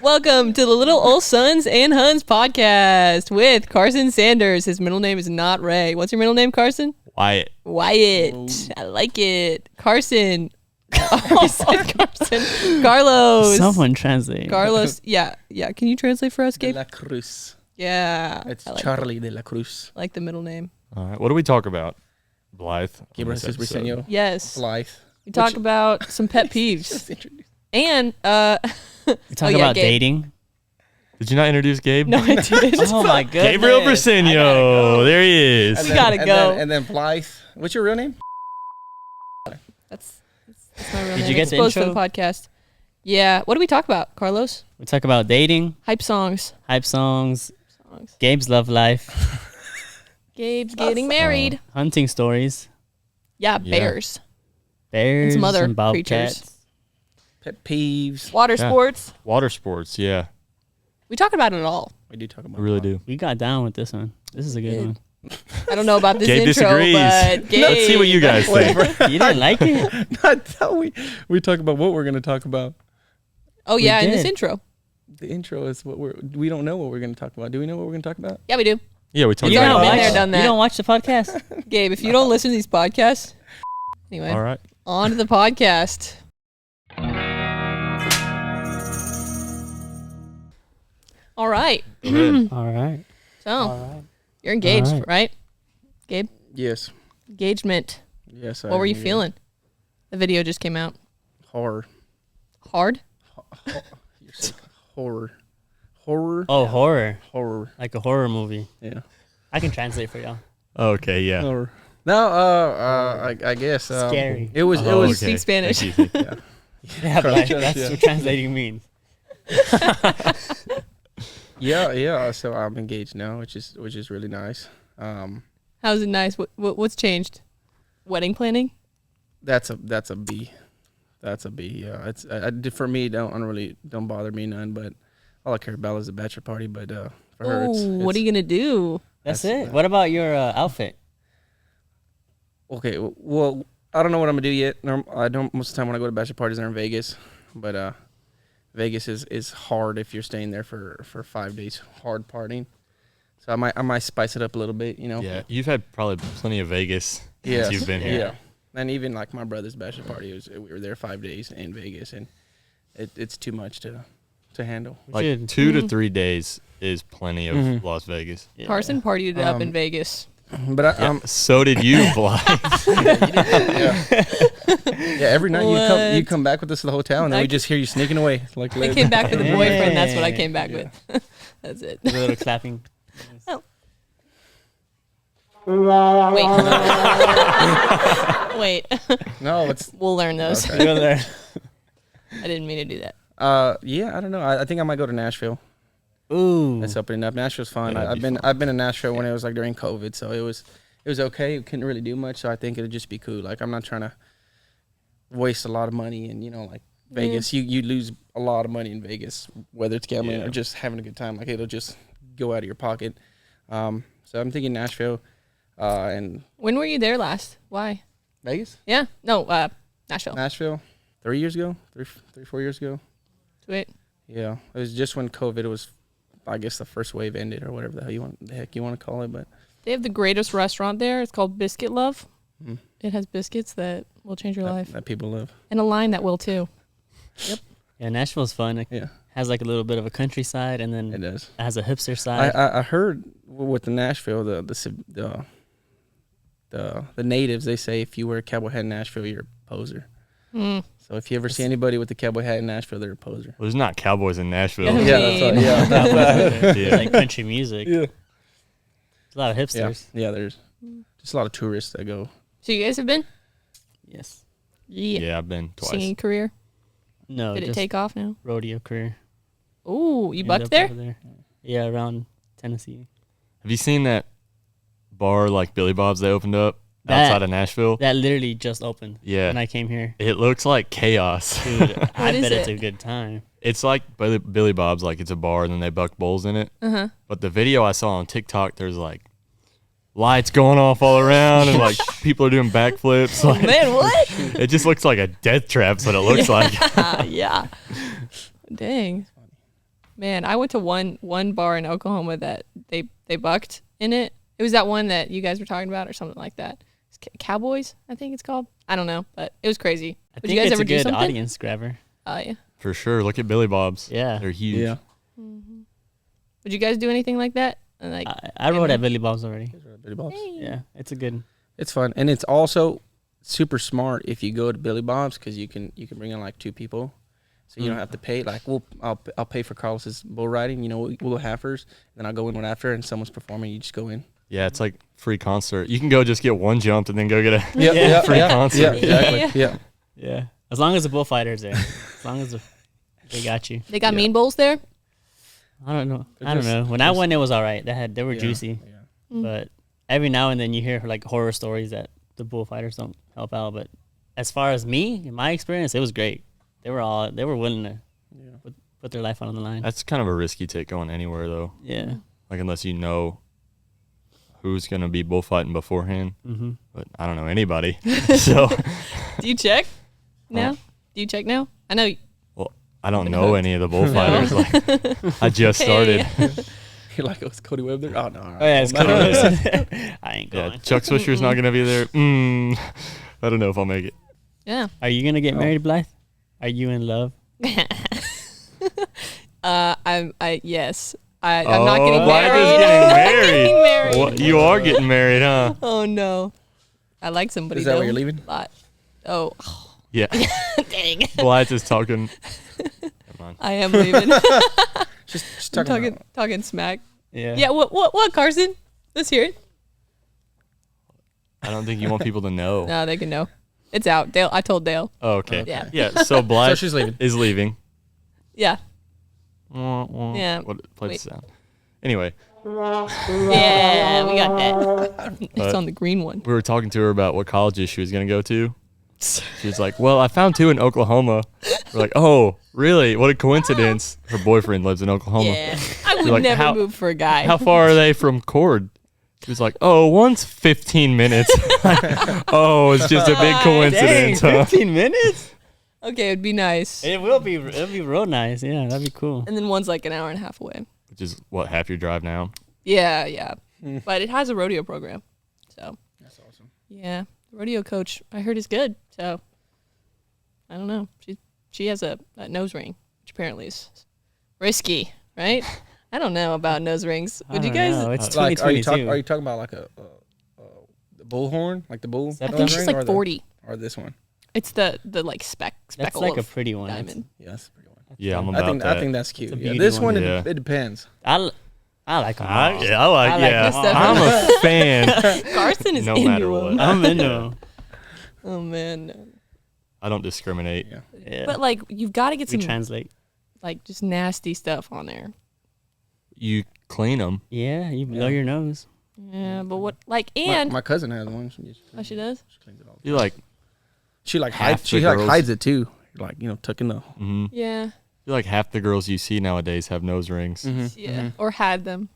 Welcome to the Little Ol' Sons and Huns podcast with Carson Sanders. His middle name is not Ray. What's your middle name, Carson? Wyatt. Wyatt. I like it. Carson. I said Carson. Carlos. Someone translate. Carlos. Yeah. Can you translate for us, De Gabe? la Cruz. Yeah. It's like Charlie de la Cruz. I like the middle name. All right. What do we talk about? Blythe. Gabe says Briseño. Yes. Blythe. We talk about some pet peeves. Just introduce. And We talk about Gabe. dating. Did you not introduce Gabe? No, I didn't. Oh my goodness. Gabriel Briseño. There he is. You gotta go. And then Blythe. What's your real name? That's my real Did name. you get the Exposed for intro? the podcast. Yeah. What do we talk about, Carlos? We talk about dating, Hype songs. hype songs, Gabe's love life, Gabe's getting married. hunting stories, Yeah, Yeah. bears. bears, some other and creatures. bobcats. Pet peeves. Water Yeah. sports. Water sports. Yeah, We talk about it all. We do talk about we really do. We got down with this one. This is a good Did. one. I don't know about this Gabe intro, disagrees. but Gabe. Let's see what you guys think. You didn't like it? That's how we talk about what we're going to talk about. Oh yeah, in this did. intro. The intro is what we don't know what we're going to talk about. Do we know what we're going to talk about? Yeah, we do. Yeah, we talked You about haven't it. been there, done that. You don't watch the podcast? Gabe, if you don't listen to these podcasts, anyway, All right. on to the podcast. All right. Go ahead. All right. So All right. you're engaged, All right. right? Gabe, Yes. engagement. Yes. What were you feeling? The video just came out. Horror. Hard? You're sick. Horror. Horror. Oh, horror. Horror. Like a horror movie. Yeah. I can translate for y'all. Okay. Yeah. Horror. No, I guess. Scary. It was. It Oh, You was. okay. speak Spanish. Thank you. Yeah. Yeah, but Correct. that's Yeah. what translating means. Yeah. So I'm engaged now, which is really nice. How's it nice? What's changed? Wedding planning? That's a B. That's a B. Yeah. It's for me. Don't bother me none. But all I care about is the bachelor party. But for her, it's What are you gonna do? That's That's- it. What about your outfit? okay. Well, I don't know what I'm gonna do yet. I don't. Most of the time when I go to bachelor parties, they're in Vegas. But Vegas is hard if you're staying there for 5 days. Hard partying. So I might spice it up a little bit. You know. Yeah. You've had probably plenty of Vegas Yes. since you've been here. Yeah. And even like my brother's bachelor party, we were there 5 days in Vegas, and it's too much to handle. We Like should- 2 to 3 days is plenty of Mhm. Las Vegas. Yeah. Carson partied it up in Vegas. But Yeah, so did you, Blythe. yeah, every night What? you come back with us to the hotel, and then we just hear you sneaking away. Like I came back with a Yeah. boyfriend. That's what I came back Yeah. with. That's it. A little clapping. Wait. No, it's We'll learn those. Okay. Go there. I didn't mean to do that. yeah, I don't know. I think I might go to Nashville. Ooh. That's opening up. Nashville's fun. That'd I've be been fun. I've been in Nashville when it was like during COVID, so it was okay. It couldn't really do much, so I think it'd just be cool. Like I'm not trying to waste a lot of money, and like Vegas, you lose a lot of money in Vegas, whether it's gambling Yeah. or just having a good time. Like it'll just go out of your pocket. So I'm thinking Nashville, and When were you there last? Why? Vegas, Yeah. No, Nashville. Nashville, 3 years ago, 4 years ago. Wait. Yeah, it was just when COVID was, I guess the first wave ended or whatever the heck you want to call it, but. They have the greatest restaurant there. It's called Biscuit Love. Mm. It has biscuits that will change your life. That people love. And a line that will too. Yeah, Nashville's fun. It Yeah, has like a little bit of a countryside, and then it does. it has a hipster side. I heard with the Nashville, the natives, they say if you wear a cowboy hat in Nashville, you're a poser. Mm. So if you ever see anybody with a cowboy hat in Nashville, they're a poser. Well, there's not cowboys in Nashville. Yeah. Yeah, that's right. It's like country music. Yeah. There's a lot of Yeah, hipsters. yeah. There's just a lot of tourists that go. So you guys have been? Yes. Yeah. Yeah, I've been twice. Singing career? No. Did it just take off now? rodeo career? Ooh, you Ended bucked up there? over Yeah, around Tennessee. Have you seen that bar like Billy Bob's they opened up That- outside of Nashville? That literally just opened. Yeah. When I came here. It looks like chaos. Dude, I is bet it's it? a good time. It's like Billy Bob's, like it's a bar and then they buck bulls in it. Uh-huh. But the video I saw on TikTok, there's like lights going off all around and like people are doing backflips. Like, Man, what? it just looks like a death trap. Is what it looks like. Yeah. Dang. Man, I went to one bar in Oklahoma that they bucked in it. It was that one that you guys were talking about or something like that. It's Cowboys, I think it's called. I don't know, but it was crazy. I Would think you guys it's ever a do good something? audience grabber. Oh, yeah. For sure. Look at Billy Bob's. Yeah. They're huge. Yeah. Would you guys do anything like that? And like, I rode at Billy Bob's already. Billy Bob's. hey. Yeah, it's a good. It's fun, and it's also super smart if you go to Billy Bob's because you can bring in like 2 people, so you don't have to pay. Like I'll pay for Carlos's bull riding. You know, we'll go halfers, then I'll go in one after, and someone's performing. You just go in. Yeah, it's like free concert. You can go just get one jump and then go get a free yeah, concert. Yeah, exactly. Yeah. Yeah, as long as the bullfighter's there, as long as they got you. They got mean bulls there? I don't know. They're I don't know. When I went, it was all right. They were juicy, Yeah. but every now and then you hear like horror stories that the bullfighters don't help out. But as far as me, in my experience, it was great. They were willing to put their life on the line. That's kind of a risky take going anywhere, though. Yeah. Like, unless you know who's going to be bullfighting beforehand. Mm-hmm. But I don't know anybody. So, Do you check now? Do you check now? I know. well, I don't know any of the bullfighters. Like, I just started. Hey. You're like, oh, it's Cody Webb there? Oh, no. All right. Oh yeah, it's Well, cool. I ain't Yeah, going. Chuck Swisher's not going to be there. I don't know if I'll make it. Yeah. Are you gonna get married, Blythe? Are you in love? Yes. I'm not getting Blythe married. is getting I'm not married. getting married. What, you are getting married, huh? Oh no. I like somebody. Is that though, where you're leaving? a lot. Oh, Yeah. dang. Blythe is talking. Never mind. I am leaving. Just I'm talking. talking smack. Yeah. Yeah. What, Carson? Let's hear it. I don't think you want people to know. No, they can know. It's out. Dale. I told Dale. Oh, okay. Yeah. Yeah. So Blythe So she's leaving. is leaving. Yeah. Yeah. What play the Wait. sound? Anyway, Yeah, we got that. It's on the green one. we were talking to her about what colleges she was going to go to. She was like, "Well, I found 2 in Oklahoma." We're like, "Oh, really? What a coincidence!" Her boyfriend lives in Oklahoma. Yeah. I would like, never how- move for a guy. How far are they from Cord? She was like, "Oh, one's 15 minutes." Oh, it's just a big coincidence, huh? 15 minutes? Okay, it'd be nice. It will be. It'll be real nice. Yeah, that'd be cool. And then one's like an hour and a half away. Which is what, half your drive now? Yeah, yeah. But it has a rodeo program. So That's awesome. yeah. The rodeo coach I heard is good. So I don't know. She has a nose ring, which apparently is risky, right? I don't know about nose rings. Would you guys Know. It's Like, are you 2022. talking about like a the bullhorn, like the bull? I think she's ring, like or the- 40. Or this one? It's the like speckle That's like a of pretty one. That's- diamond. Yeah, that's a pretty one. Yeah, I'm I about think that. I think that's cute. It's a Yeah, beauty this one. one Yeah. it depends. I like them. I like, I like yeah. this stuff. I'm a fan. Carson is No into matter him. what. I'm into them. Oh man. I don't discriminate. Yeah. Yeah. But like you've got to get we some translate. like just nasty stuff on there. You clean them. Yeah, you blow your nose. Yeah, but what like My, and my cousin has one. oh, she does? She cleans it all. You like, She like half hides. the She like girls- hides it too. Like tucking the. Yeah. you like half the girls you see nowadays have nose rings. Yeah. Or had them.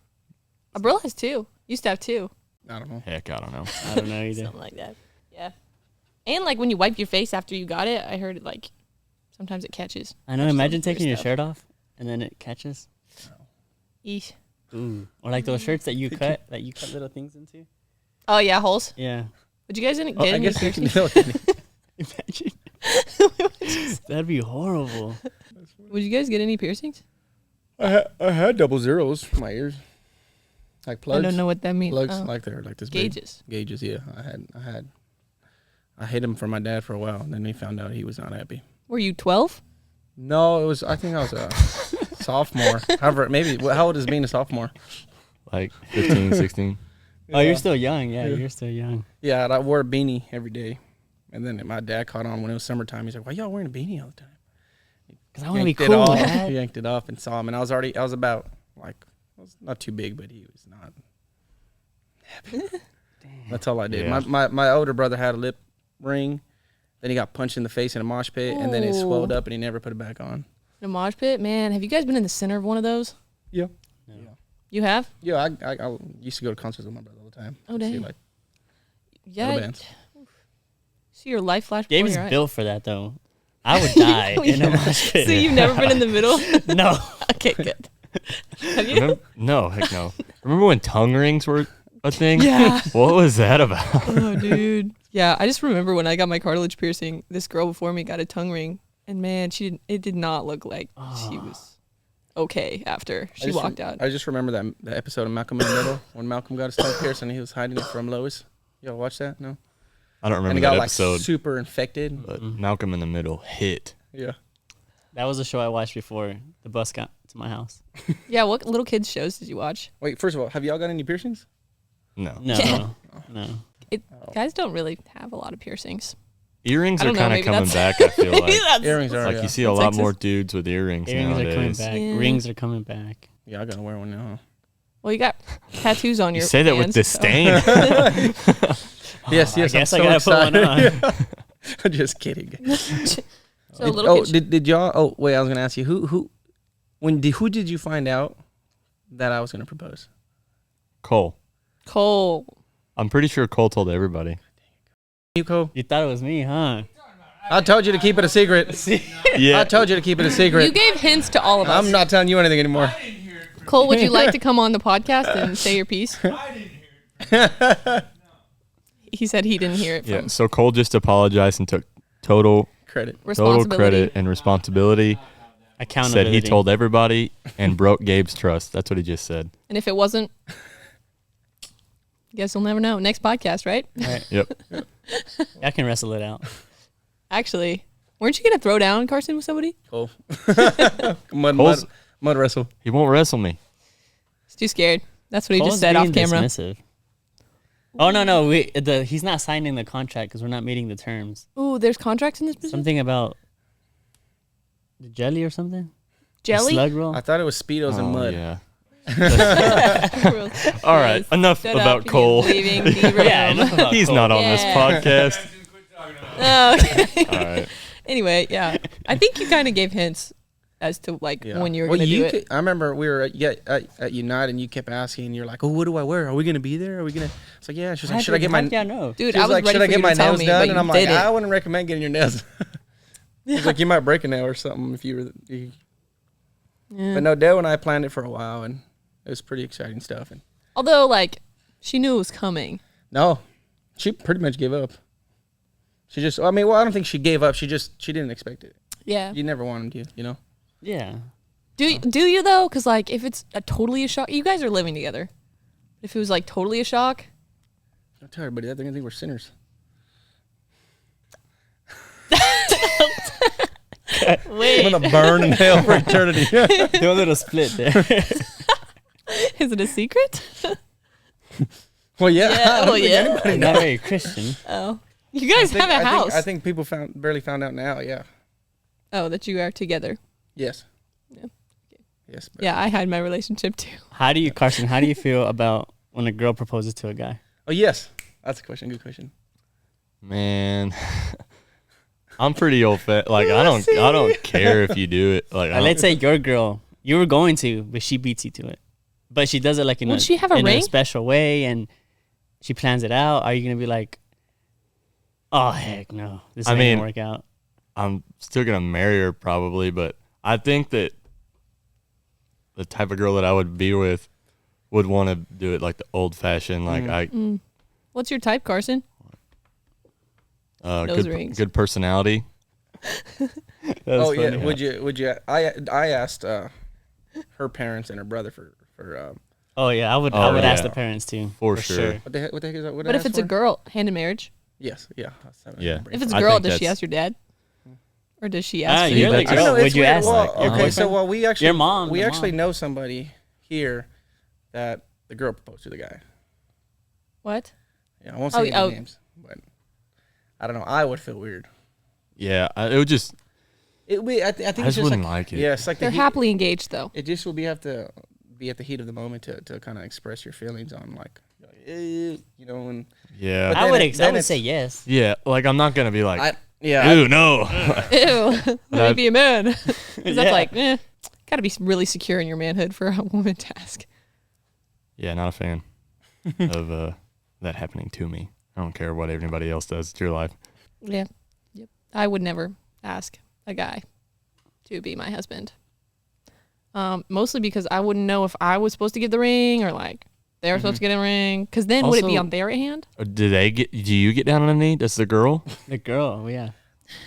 Abril has 2. Used to have 2. I don't know. Heck, I don't know. I don't know either. Something like that. Yeah. And like when you wipe your face after you got it, I heard it like sometimes it catches. I know. There's Imagine some taking your stuff. shirt off and then it catches. Eesh. Ooh. Or like those shirts that you cut little things into. Oh yeah, holes. Yeah. Would you guys get Oh, I any guess you can piercings? Imagine. That'd be horrible. Would you guys get any piercings? I had double zeros in my ears. Like plugs. I don't know what that means. Plugs Oh. like they're like this big. Gauges. Gauges, yeah. I hid them from my dad for a while, and then he found out he was not happy. Were you 12? No, it was. I think I was a sophomore. However, maybe. How old is being a sophomore? Like 15, 16. Oh, you're still young. Yeah, you're still young. Yeah, and I wore a beanie every day, and then my dad caught on when it was summertime. He's like, "Why y'all wearing a beanie all the time?" Because I want to be Yanked it cool, off. Dad. He yanked it off and saw him, and I was about like, I was not too big, but he was not happy. That's all I did. Yeah. My older brother had a lip ring, then he got punched in the face in a mosh pit, and then it swelled Ooh. up, and he never put it back on. In a mosh pit? Man, have you guys been in the center of one of those? Yeah. You have? Yeah, I used to go to concerts with my brother all the time. Oh, See, dang. like, Yeah. little bands. See your life flash Gabe before is your eyes. built for that, though. I would die in a mosh pit. So you've never been in the middle? No. Okay, good. No, heck no. Remember when tongue rings were a thing? Yeah. What was that about? Oh, dude. Yeah, I just remember when I got my cartilage piercing, this girl before me got a tongue ring, and man, it did not look like she was okay after she walked out. I just remember that episode of Malcolm in the Middle when Malcolm got his tongue pierced and he was hiding it from Lois. Y'all watch that? No? I don't remember And he that got episode. like super infected. But Malcolm in the Middle hit. Yeah. That was a show I watched before the bus got to my house. Yeah, what little kids shows did you watch? Wait, first of all, have y'all got any piercings? No. No, Yeah. no. Guys don't really have a lot of piercings. Earrings I are don't know, kind of maybe coming that's- back, I feel like. Earrings are, Like yeah. you see a That's lot sexist. more dudes with earrings Earrings are coming nowadays. back. Yeah. Rings are coming back. Yeah, I gotta wear one now. Well, you got tattoos on You your say that with hands, disdain. Yes, I yes, guess I'm I so gotta put one on. excited. I'm just kidding. So little kids. Did y'all? Oh, wait, I was gonna ask you who did you find out that I was gonna propose? Cole. Cole. I'm pretty sure Cole told everybody. You, Cole? You thought it was me, huh? I told you to keep it a secret. Yeah. I told you to keep it a secret. You gave hints to all of us. I'm not telling you anything anymore. Cole, would you like to come on the podcast and say your piece? He said he didn't hear it from Yeah. So Cole just apologized and took total Credit. responsibility. credit and responsibility. Said Accountability. he told everybody and broke Gabe's trust. That's what he just said. And if it wasn't, guess we'll never know. Next podcast, right? Right. Yep. I can wrestle it out. Actually, weren't you gonna throw down Carson with somebody? Cole. mud wrestle. He won't wrestle me. He's too scared. That's what he Cole's just said off being camera. dismissive. Oh no! He's not signing the contract because we're not meeting the terms. Ooh, there's contracts in this business. Something about the jelly or something. The Jelly. slug roll. I thought it was Speedos and mud. Yeah. All All right. Enough about Cole. Leaving the room. Yeah, enough about He's Cole. not on this Yeah. podcast. Oh, okay. All right. Anyway, yeah, I think you kind of gave hints as to like Yeah. when you were Well, gonna do it. I remember we were at Unite and you kept asking. And you're like, "Oh, what do I wear? Are we gonna be there? Are we gonna?" It's like, "Yeah." She's like, "Should I get my?" Yeah, no. Dude, She I was was like, ready "Should I for get you my to tell nails me, done?" but And I'm you like, didn't. "I wouldn't recommend getting your nails." He's like, "You might break a nail or something if you were." Yeah. But no, Dale and I planned it for a while, and it was pretty exciting stuff. And Although, like, she knew it was coming. no, she pretty much gave up. She just, I mean, well, I don't think she gave up. She didn't expect it. Yeah. You never want them to, you know? Yeah. Do you though? Because like, if it's totally a shock, you guys are living together. If it was like totally a shock, Don't tell everybody that. They're going to think we're sinners. wait, I'm going to burn in hell for eternity. Do a little split there. is it a secret? Well, yeah. Yeah, I don't well, think yeah. anybody Not knows. very Christian. Oh, you guys have a house. I think people barely found out now, yeah. Oh, that you are together. Yes. Yeah. Yes. Yeah, I had my relationship too. Carson, how do you feel about when a girl proposes to a guy? Oh, yes. That's a question. Good question. Man. I'm pretty old fat. Like I don't care if you do it. Like I don't- Let's say your girl, you were going to, but she beats you to it. But she does it like in Would she have a in ring? a special way, and she plans it out. Are you gonna be like, oh heck no, this ain't gonna work out? I'm still gonna marry her probably, but I think that the type of girl that I would be with would want to do it like the old fashioned, like What's your type, Carson? Nose good rings. personality. Oh, yeah. Would you? I asked her parents and her brother for Oh yeah, I would ask the parents too. For sure. what the heck is that? What But if it's a girl, hand in marriage. Yes. Yeah. Yeah. If it's a I girl, think does she that's- ask your dad, or does she ask? you're the that's- I girl. know, Would it's you weird. ask? Well, like, your okay, so boyfriend? we actually Your mom, we the actually mom. know somebody here that the girl proposed to the guy. What? Yeah, I won't say any oh. names, but I don't know. I would feel weird. Yeah, it would just. It would be, I think I it's just just wouldn't like, like it. yeah, it's like They're the heat, happily engaged though. it just would have to be at the heat of the moment to kind of express your feelings on like you know, and Yeah. But I then would then it's- say yes. Yeah, like I'm not gonna be like, yeah, ew, no. Ew, let me be a man. 'Cause Yeah. that's like, gotta be really secure in your manhood for a woman to ask. Yeah, not a fan of that happening to me. I don't care what anybody else does. It's your life. Yeah. Yep. I would never ask a guy to be my husband. Mostly because I wouldn't know if I was supposed to get the ring or like they were supposed to get a ring. Because then would it be Also- on their hand? Do you get down on a knee? That's the girl? The girl, yeah.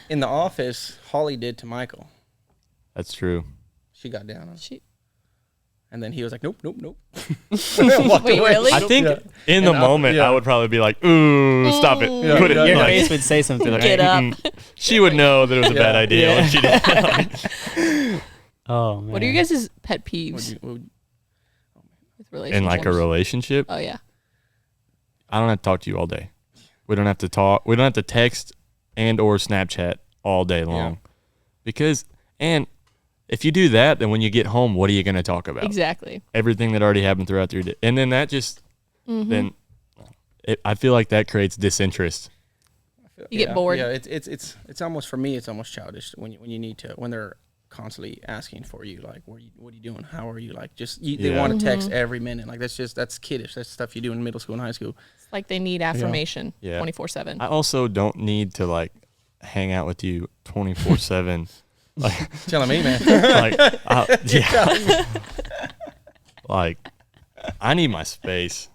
In the office, Holly did to Michael. That's true. She got down on. She, And then he was like, nope, nope, nope. Wait, really? I think in the And moment, I would probably be like, ooh, stop it. Yeah, Put it yeah, Your like, face would say something. like, Get up. She would know that it was a bad Yeah. idea when she did it. Oh man. what are you guys' pet peeves with relationships? In like a relationship, Oh yeah. I don't have to talk to you all day. We don't have to talk. We don't have to text and or Snapchat all day long. Because, and if you do that, then when you get home, what are you going to talk about? Exactly. Everything that already happened throughout your day. And then that just, then I feel like that creates disinterest. You get bored. Yeah, it's almost, for me, it's almost childish when you need to, when they're constantly asking for you, like, what are you doing? How are you? Like, just, they want to text every minute. Like, that's kiddish. That's stuff you do in middle school and high school. It's like they need affirmation Yeah. 24/7. I also don't need to like hang out with you 24/7. Like, Telling me, man. like, yeah. Like, I need my space.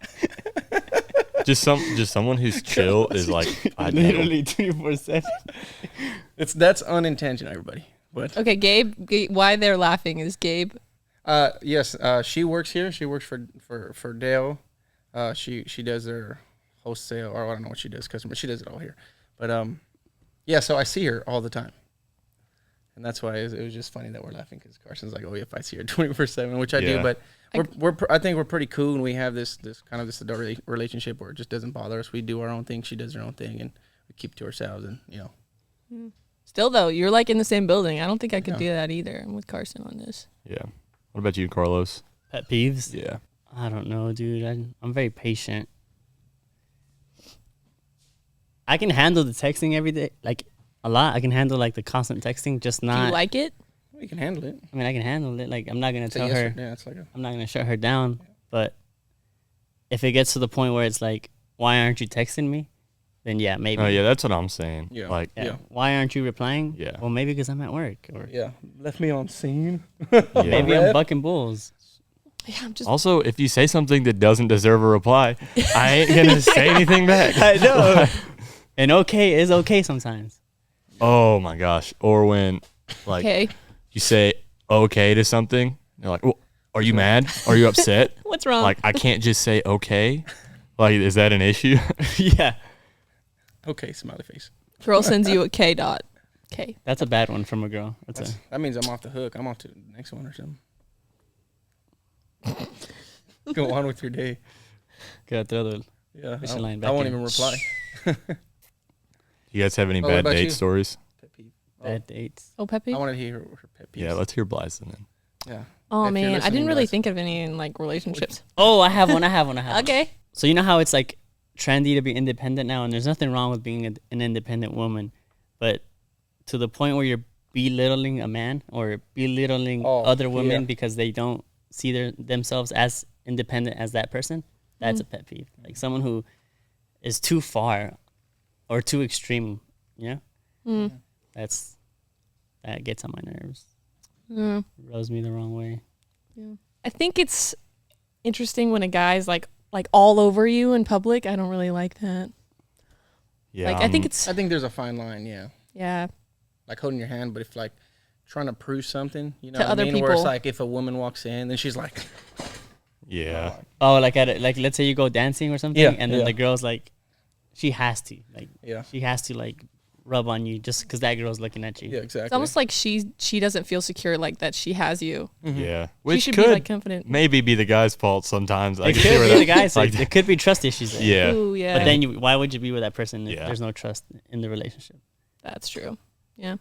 Just someone who's chill is like literally 24/7? That's unintentional, everybody. But Okay, Gabe. Why they're laughing is Gabe. yes, she works here. She works for Dale. She does their wholesale, or I don't know what she does, customer. She does it all here. But yeah. So I see her all the time, and that's why it was just funny that we're laughing, because Carson's like, oh, if I see her 24/7, which I do. Yeah. But I think we're pretty cool, and we have this kind of this adult relationship where it just doesn't bother us. We do our own thing. She does her own thing, and we keep to ourselves. And Still though, you're like in the same building. I don't think I could do that either. I'm with Carson on this. Yeah. What about you, Carlos? Pet peeves? Yeah. I don't know, dude. I'm very patient. I can handle the texting every day, like a lot. I can handle like the constant texting, just Do not. you like it? we can handle it. I mean, I can handle it. Like I'm not gonna Say tell yes her. or- yeah, it's like I'm not gonna shut her down. But if it gets to the point where it's like, why aren't you texting me? Then yeah, maybe. Oh yeah, that's what I'm saying. Yeah. Like, Yeah. Yeah. Why aren't you replying? Yeah. Well, maybe because I'm at work, or yeah, left me on scene. yeah. maybe I'm Rep. bucking bulls. Yeah, I'm just. Also, if you say something that doesn't deserve a reply, I ain't gonna say anything back. I know. And okay is okay sometimes. Oh my gosh. Or when like Okay. you say okay to something, they're like, well, are you mad? Are you upset? What's wrong? Like, I can't just say okay. Like, is that an issue? Yeah. Okay, smiley face. Girl sends you a K dot. K. That's a bad one from a girl. That's a That means I'm off the hook. I'm off to the next one or something. Go on with your day. gotta throw the Yeah, Fishing line I back won't in. even reply. You guys have any Oh, what bad about date you? stories? Pet peeve. bad dates. Oh, Peppy. I want to hear her pet peeves. Yeah, let's hear Blyson then. Yeah. Oh If you're man, I listening, didn't really guys. think of any in like relationships. Oh, I have one. Okay. So you know how it's like trendy to be independent now, and there's nothing wrong with being an independent woman, but to the point where you're belittling a man or belittling Oh, other women yeah. because they don't see themselves as independent as that person, that's a pet peeve. Like someone who is too far or too extreme, you know? That gets on my nerves. Mm. Rubs me the wrong way. I think it's interesting when a guy's like all over you in public. I don't really like that. Yeah, Like I think it's I think there's a fine line, yeah. yeah. Like holding your hand, but if like trying to prove something, you know To what other I mean? Where it's people. like if a woman walks in, then she's like, yeah. Oh, like like let's say you go dancing or something, Yeah, and then yeah. the girl's like, she has to yeah, she has to like rub on you just because that girl's looking at you. yeah, exactly. It's almost like she doesn't feel secure like that she has you. Yeah. She Which should could be like confident. maybe be the guy's fault sometimes. I It can see could where be that- the guy. So like, it could be trust issues there. yeah. Ooh, yeah. But then why would you be with that person if Yeah. there's no trust in the relationship? That's true. Yeah.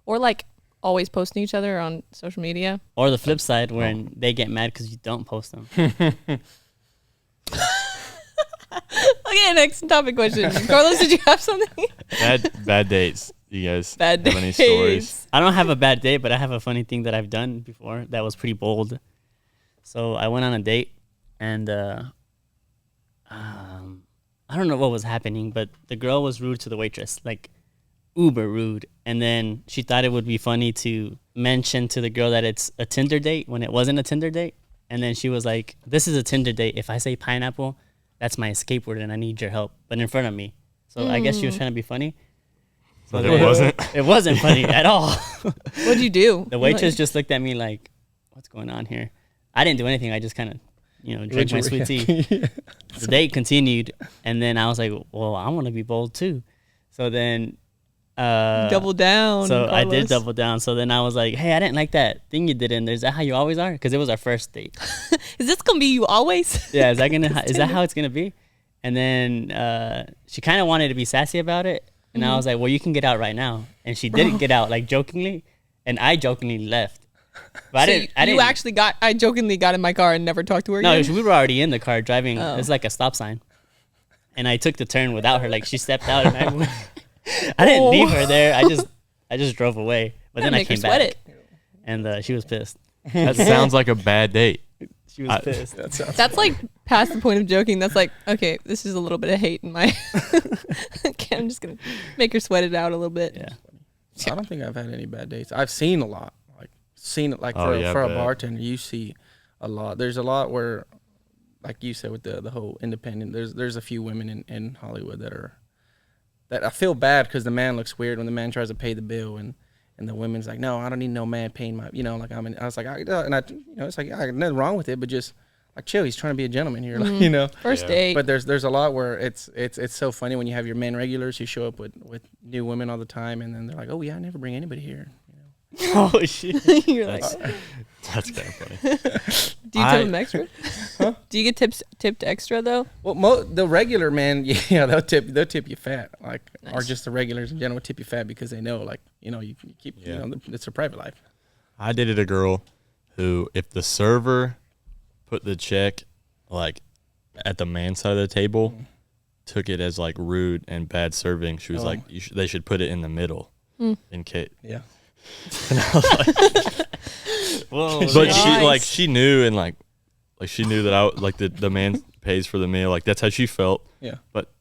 Or like always posting each other on social media. Or the flip side, when they get mad because you don't post them. Okay, next topic question. Carlos, did you have something? Bad dates. You guys Bad have any days. stories? I don't have a bad date, but I have a funny thing that I've done before that was pretty bold. So I went on a date, and I don't know what was happening, but the girl was rude to the waitress, like uber rude. And then she thought it would be funny to mentioned to the girl that it's a Tinder date when it wasn't a Tinder date. And then she was like, this is a Tinder date. If I say pineapple, that's my escape word and I need your help. But in front of me. So I guess she was trying to be funny. So But it wasn't. It wasn't funny at all. What'd you do? The waitress just looked at me like, what's going on here? I didn't do anything. I just kind of, drank my sweet tea. The date continued. And then I was like, well, I want to be bold too. So then double down. So I did Carlos. double down. So then I was like, hey, I didn't like that thing you did in there. Is that how you always are? Because it was our first date. Is this gonna be you always? Yeah, is that how it's gonna be? And then she kind of wanted to be sassy about it, and I was like, well, you can get out right now. And she didn't get out, like jokingly, and I jokingly left. But I jokingly got in my car and never talked to her No, again. we were already in the car driving. Oh. It's like a stop sign, and I took the turn without her. Like she stepped out, and I didn't leave her there. I just drove away. But then I came back, and she was pissed. That sounds like a bad date. She was pissed. That's like past the point of joking. That's like, okay, this is a little bit of hate in my. Okay, I'm just gonna make her sweat it out a little bit. Yeah. I don't think I've had any bad dates. I've seen a lot. For a bartender, you see a lot. There's a lot where, like you said, with the whole independent. There's a few women in Hollywood that I feel bad because the man looks weird when the man tries to pay the bill and the women's like, no, I don't need no man paying my, like I was like, it's like I got nothing wrong with it, but just like chill. He's trying to be a gentleman here, First date. But there's a lot where it's so funny when you have your men regulars who show up with new women all the time, and then they're like, oh yeah, I never bring anybody here. Oh shit! You're like, That's kind of funny. do you tip them extra? Huh? Do you get tipped extra though? Well, the regular man, yeah, they'll tip you fat, like, or Nice. just the regulars in general tip you fat because they know, like, you keep, it's a private life. I dated a girl who, if the server put the check like at the man side of the table, took it as like rude and bad serving. She was like, they should put it in the middle in case. Yeah. And I was like, Whoa! but Nice. she knew, and like she knew that I like the man pays for the meal. Like that's how she felt. Yeah. But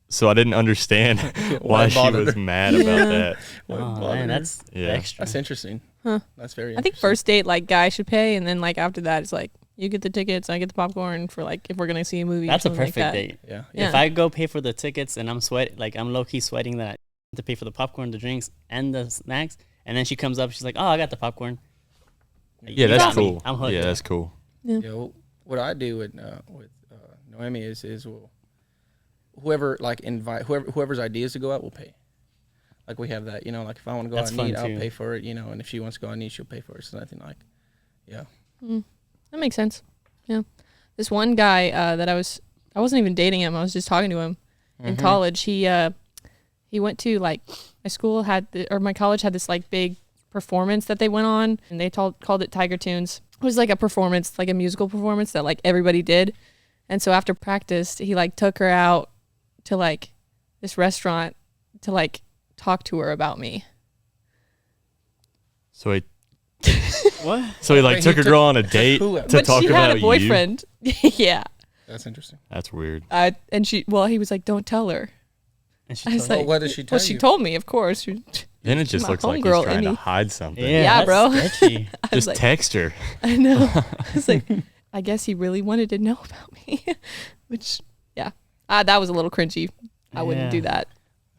so I didn't understand why she bothered was her? mad about that. Oh man, that's Yeah. extra. That's interesting. Huh. That's very I think first date, like, guy should pay, and then like after that, it's like you get the tickets, I get the popcorn for like if we're gonna see a movie. That's or a something perfect like that. date. Yeah. Yeah. If I go pay for the tickets and I'm low key sweating that I have to pay for the popcorn, the drinks, and the snacks, and then she comes up, she's like, "Oh, I got the popcorn." Like, Yeah, you that's got me. cool. I'm hooked. Yeah, that's cool. Yeah. Well, what I do with Noemi is whoever like whoever's ideas to go out will pay. Like we have that, like if I want to go That's out and eat, fun, I'll too. pay for it, and if she wants to go out and eat, she'll pay for it. So nothing like, yeah. That makes sense. Yeah. This one guy that I wasn't even dating him. I was just talking to him in college. He went to like my college had this like big performance that they went on, and they called it Tiger Tunes. It was like a performance, like a musical performance that like everybody did. And so after practice, he like took her out to like this restaurant to like talk to her about me. So he What? Wait, took he a girl on a date who- to But talk she about had a boyfriend. Yeah. That's interesting. you. That's weird. And he was like, don't tell her. And she I was told- like, what did she tell well, she you? told me, of course. Then it just my looks like he's homegirl, trying to Indy. hide something. Yeah, that's bro. sketchy. I was Just like, text her. I know. I was like, I guess he really wanted to know about me. Which, yeah. That was a little cringy. I wouldn't do Yeah. that.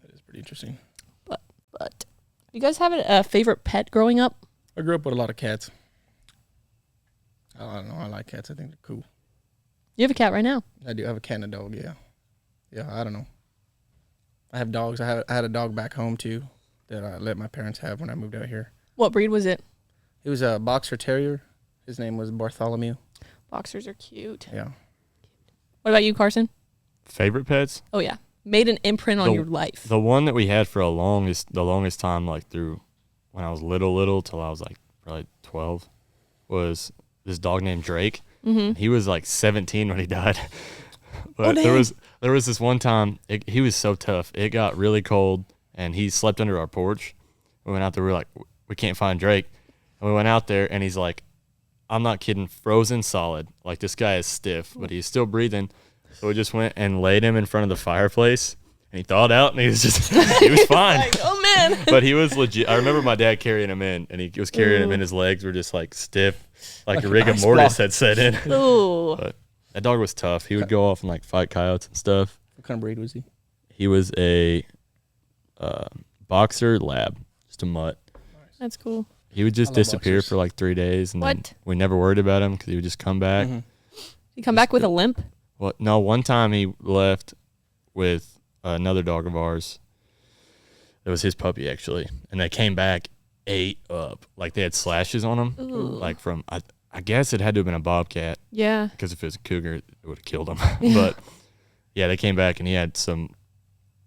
That is pretty interesting. But you guys have a favorite pet growing up? I grew up with a lot of cats. I don't know. I like cats. I think they're cool. You have a cat right now. I do have a cat and a dog. Yeah. Yeah. I don't know. I have dogs. I had a dog back home too that I let my parents have when I moved out here. What breed was it? He was a boxer terrier. His name was Bartholomew. Boxers are cute. Yeah. What about you, Carson? Favorite pets? Oh, yeah. Made an imprint on The- your life. The one that we had for the longest time, like through when I was little till I was like probably 12, was this dog named Drake. Mm-hmm. He was like 17 when he died. Oh, But there was this one time he was so tough. It got really cold and he slept under our porch. We went out there. We were like, we can't find Drake. And we went out there and he's like, I'm not kidding, frozen solid. Like this guy is stiff, but he's still breathing. So we just went and laid him in front of the fireplace. And he thawed out, and he was fine. Like, oh man. But he was legit. I remember my dad carrying him in, and he was carrying him in. His legs were just like stiff, like Like rigor ice mortis block. had set in. Ooh. But that dog was tough. He would go off and like fight coyotes and stuff. What kind of breed was he? He was a boxer lab, just a mutt. That's cool. He would just I love disappear boxers. for like 3 days, and then What? we never worried about him because he would just come back. Mhm. You come back with a limp? Well, no, one time he left with another dog of ours. It was his puppy actually, and they came back, ate up. Like they had slashes on them, Ooh. like from I guess it had to have been a bobcat Yeah. because if it was a cougar, it would have killed him. But yeah, they came back and he had some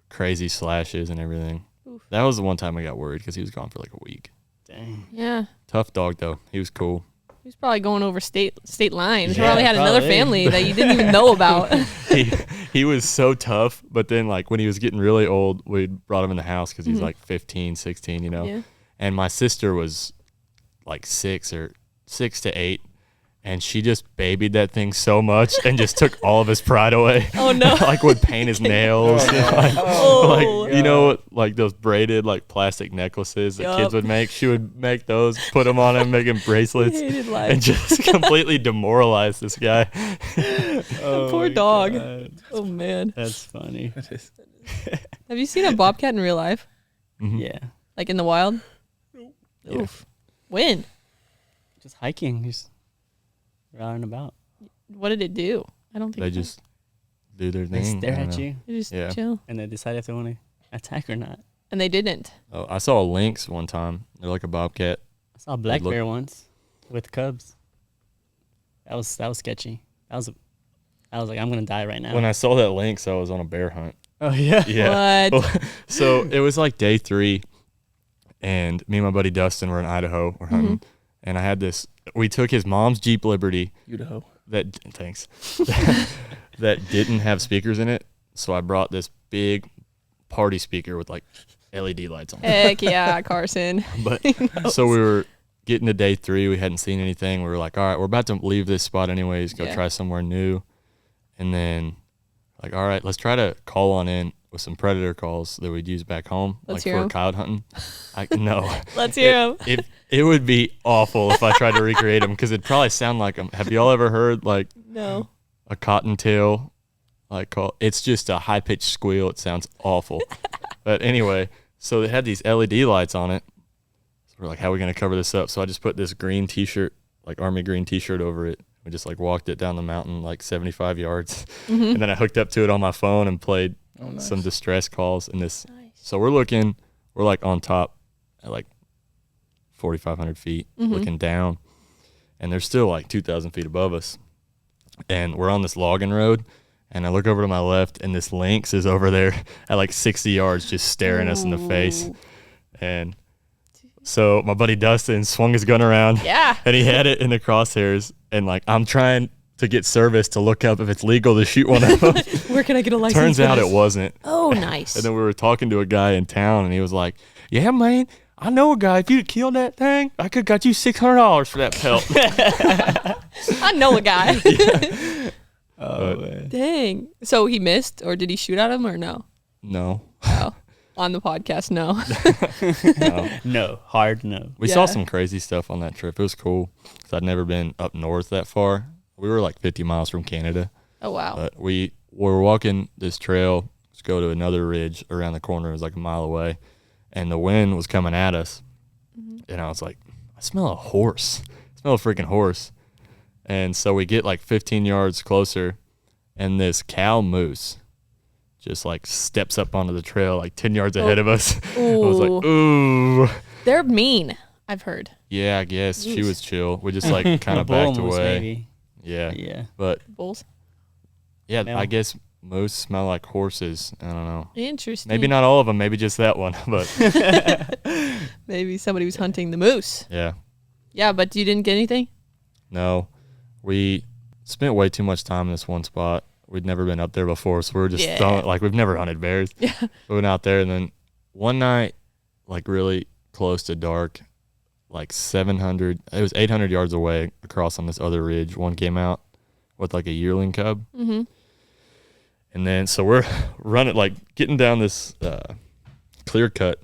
crazy slashes and everything. Oof. That was the one time I got worried because he was gone for like a week. Dang. Yeah. Tough dog though. He was cool. He was probably going over state lines. Yeah, Probably had another probably. family that you didn't even know about. He was so tough, but then like when he was getting really old, we brought him in the house because he's like 15, 16, you know. Yeah. And my sister was like 6 to 8, and she just babied that thing so much and just took all of his pride away. Oh no. Like would paint his nails, Oh. like you know, like those braided like plastic necklaces that Yup. kids would make. She would make those, put them on him, make him bracelets, Hated life. and just completely demoralize this guy. Poor dog. Oh man. That's funny. Have you seen a bobcat in real life? Mhm. Yeah. Like in the wild? Yeah. Oof. When? Just hiking. Just out and about. What did it do? I don't think They it did. just do their They thing. stare I don't at know. you, They just Yeah. chill. and they decide if they want to attack or not. And they didn't. Oh, I saw a lynx one time. They're like a bobcat. I saw a black look- bear once with cubs. That was sketchy. I was like, I'm gonna die right now. When I saw that lynx, I was on a bear hunt. oh yeah. Yeah. What? So it was like day 3, and me and my buddy Dustin were in Idaho. We're hunting, and I had this. We took his mom's Jeep Liberty Idaho. that thanks that didn't have speakers in it. So I brought this big party speaker with like LED lights on it. Heck yeah, Carson. But so we were getting to day 3. We hadn't seen anything. We were like, all right, we're about to leave this spot anyways. Go Yeah. try somewhere new. And then like, all right, let's try to call on in with some predator calls that we'd use back home, Let's like hear for 'em. coyote hunting. No, Let's hear him. it would be awful if I tried to recreate them because it'd probably sound like them. Have y'all ever heard like No. a cottontail? Like call, it's just a high pitched squeal. It sounds awful. But anyway, so they had these LED lights on it. So we're like, how are we gonna cover this up? So I just put this green T-shirt, like army green T-shirt, over it. We just like walked it down the mountain like 75 yards, and then I hooked up to it on my phone and played Oh, nice. some distress calls. And this, Nice. so we're like on top at like 4,500 feet, looking down, and they're still like 2,000 feet above us. And we're on this logging road, and I look over to my left, and this lynx is over there at like 60 yards, just staring us in the face. Ooh. And so my buddy Dustin swung his gun around, Yeah. and he had it in the crosshairs. And like, I'm trying to get service to look up if it's legal to shoot one of them. Where can I get a license? Turns for out this? it wasn't. Oh, nice. And then we were talking to a guy in town, and he was like, "Yeah, man, I know a guy. If you'd killed that thing, I could got you $600 for that pelt." I know a guy. Oh But- man. Dang. So he missed, or did he shoot at him, or no? No, Oh, on the podcast, no. no. No. Hard no. We saw Yeah. some crazy stuff on that trip. It was cool because I'd never been up north that far. We were like 50 miles from Canada. Oh wow. But we were walking this trail to go to another ridge around the corner. It was like a mile away, and the wind was coming at us. And I was like, I smell a horse. I smell a freaking horse. And so we get like 15 yards closer, and this cow moose just like steps up onto the trail like 10 yards ahead of us. I was like, ooh. They're mean, I've heard. Yeah, I guess she Jeez. was chill. We just like kind A of bull backed moose, away. maybe. Yeah. Yeah. But Bulls. yeah, Yeah. I guess moose smell like horses. I don't know. Interesting. Maybe not all of them. Maybe just that one. But Maybe somebody was hunting the moose. yeah, Yeah, but you didn't get anything? no, we spent way too much time in this one spot. We'd never been up there before, so we were just Yeah. throwing, like we've never hunted bears. Yeah. We went out there, and then one night, like really close to dark, like 700, it was 800 yards away across on this other ridge. One came out with like a yearling cub. Mm-hmm. And then so we're running, like getting down this clear cut.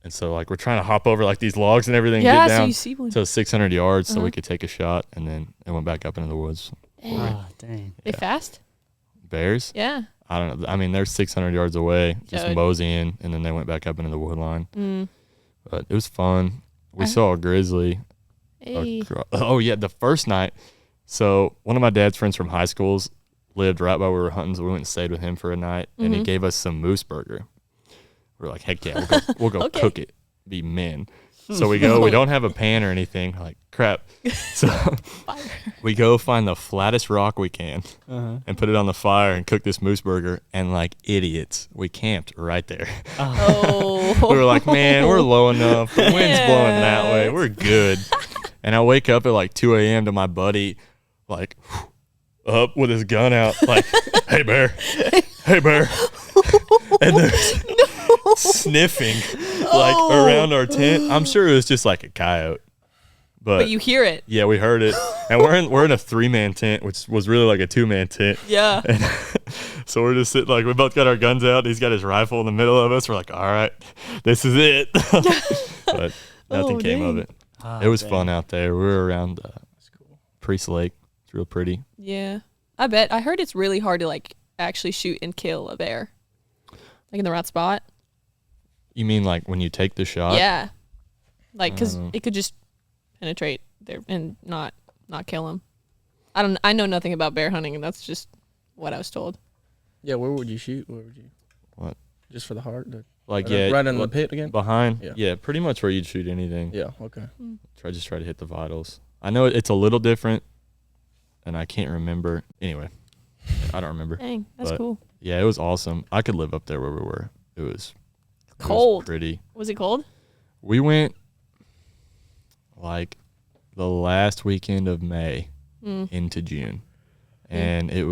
And so like we're trying to hop over like these logs and everything, Yeah, get so down you see one. to 600 yards so we could take a shot, and then it went back up into the woods. Oh, dang. They fast? Bears? Yeah. I don't know. I mean, they're 600 yards away, just Good. moseying, and then they went back up into the wood line. Mm. But it was fun. We saw a grizzly. Hey. Oh, yeah, the first night. So one of my dad's friends from high schools lived right by where we were hunting, so we went and stayed with him for a night, and he gave us some moose burger. We're like, heck yeah, we'll go Okay. cook it. Be men. So we go, we don't have a pan or anything. Like, crap. So we go find the flattest rock we can and put it on the fire and cook this moose burger. And like idiots, we camped right there. Oh. We were like, man, we're low enough. The wind's blowing that way. We're good. And I wake up at like 2 a.m. to my buddy, like, up with his gun out, like, hey, bear. Hey, bear. And there's sniffing like around our tent. I'm sure it was just like a coyote. But you hear it. Yeah, we heard it. And we're in a 3-man tent, which was really like a 2-man tent. Yeah. And so we're just sitting, like, we both got our guns out. He's got his rifle in the middle of us. We're like, all right, this is it. But nothing came of it. It was fun out there. We were around Priest Lake. It's real pretty. Yeah. I bet. I heard it's really hard to like actually shoot and kill a bear. Like in the right spot. You mean like when you take the shot? Yeah. Like, because it could just penetrate there and not kill him. I know nothing about bear hunting, and that's just what I was told. Yeah, where would you shoot? Where would you? What? Just for the heart? Like, Right in the pit again? Behind? Yeah. Yeah, pretty much where you'd shoot anything. Yeah, okay. Try to hit the vitals. I know it's a little different, and I can't remember. Anyway, I don't remember. Dang, that's But, cool. Yeah, it was awesome. I could live up there where we were. It was Cold. pretty. Was it cold? We went like the last weekend of May into June, and it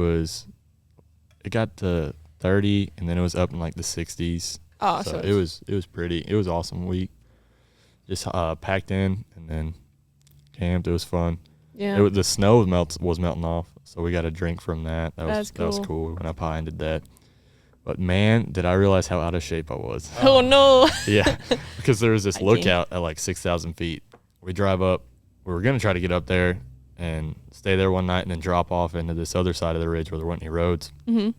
got to 30, and then it was up in like the 60s. Oh, so it was pretty. It was awesome. We just packed in and then camped. It was fun. Yeah. The snow was melting off, so we got a drink from that. That was That's cool. We went up high and did that. But man, did I realize how out of shape I was. Oh no. Yeah, because there was this Hiking. lookout at like 6,000 feet. We drive up. We were going to try to get up there and stay there one night and then drop off into this other side of the ridge where there weren't any roads. Mm-hmm.